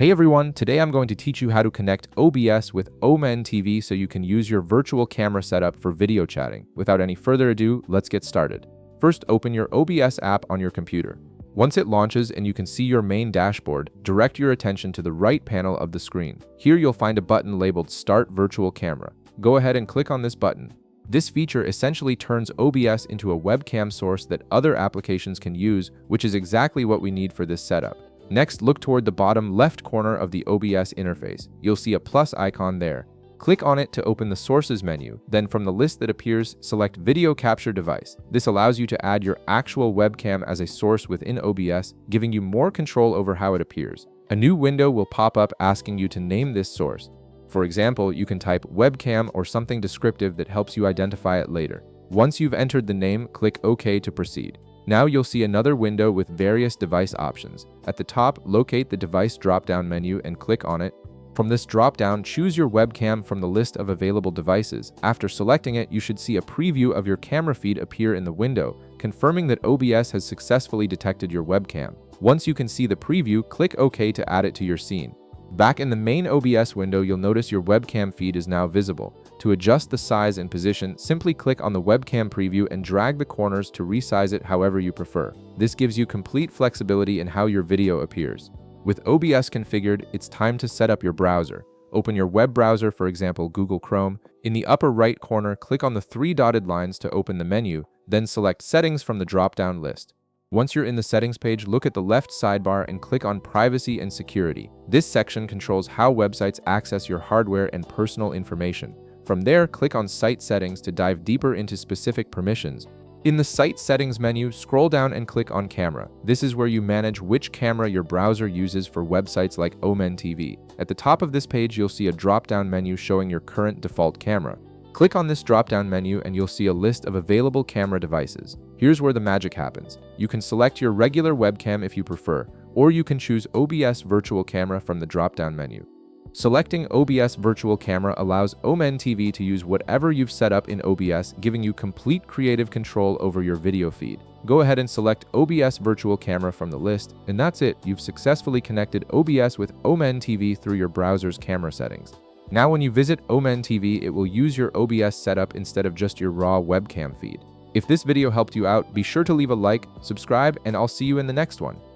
Hey everyone, today I'm going to teach you how to connect OBS with OmeTV so you can use your virtual camera setup for video chatting. Without any further ado, let's get started. First, open your OBS app on your computer. Once it launches and you can see your main dashboard, direct your attention to the right panel of the screen. Here you'll find a button labeled Start Virtual Camera. Go ahead and click on this button. This feature essentially turns OBS into a webcam source that other applications can use, which is exactly what we need for this setup. Next, look toward the bottom left corner of the OBS interface. You'll see a plus icon there. Click on it to open the Sources menu. Then from the list that appears, select Video Capture Device. This allows you to add your actual webcam as a source within OBS, giving you more control over how it appears. A new window will pop up asking you to name this source. For example, you can type webcam or something descriptive that helps you identify it later. Once you've entered the name, click OK to proceed. Now you'll see another window with various device options. At the top, locate the device drop-down menu and click on it. From this drop-down, choose your webcam from the list of available devices. After selecting it, you should see a preview of your camera feed appear in the window, confirming that OBS has successfully detected your webcam. Once you can see the preview, click OK to add it to your scene. Back in the main OBS window, you'll notice your webcam feed is now visible. To adjust the size and position, simply click on the webcam preview and drag the corners to resize it however you prefer. This gives you complete flexibility in how your video appears. With OBS configured, it's time to set up your browser. Open your web browser, for example, Google Chrome. In the upper right corner, click on the three dotted lines to open the menu, then select Settings from the drop-down list. Once you're in the settings page, look at the left sidebar and click on Privacy and Security. This section controls how websites access your hardware and personal information. From there, click on Site Settings to dive deeper into specific permissions. In the Site Settings menu, scroll down and click on Camera. This is where you manage which camera your browser uses for websites like OmeTV. At the top of this page, you'll see a drop-down menu showing your current default camera. Click on this drop-down menu and you'll see a list of available camera devices. Here's where the magic happens. You can select your regular webcam if you prefer, or you can choose OBS Virtual Camera from the drop-down menu. Selecting OBS Virtual Camera allows OmeTV to use whatever you've set up in OBS, giving you complete creative control over your video feed. Go ahead and select OBS Virtual Camera from the list, and that's it. You've successfully connected OBS with OmeTV through your browser's camera settings. Now when you visit OmeTV, it will use your OBS setup instead of just your raw webcam feed. If this video helped you out, be sure to leave a like, subscribe, and I'll see you in the next one.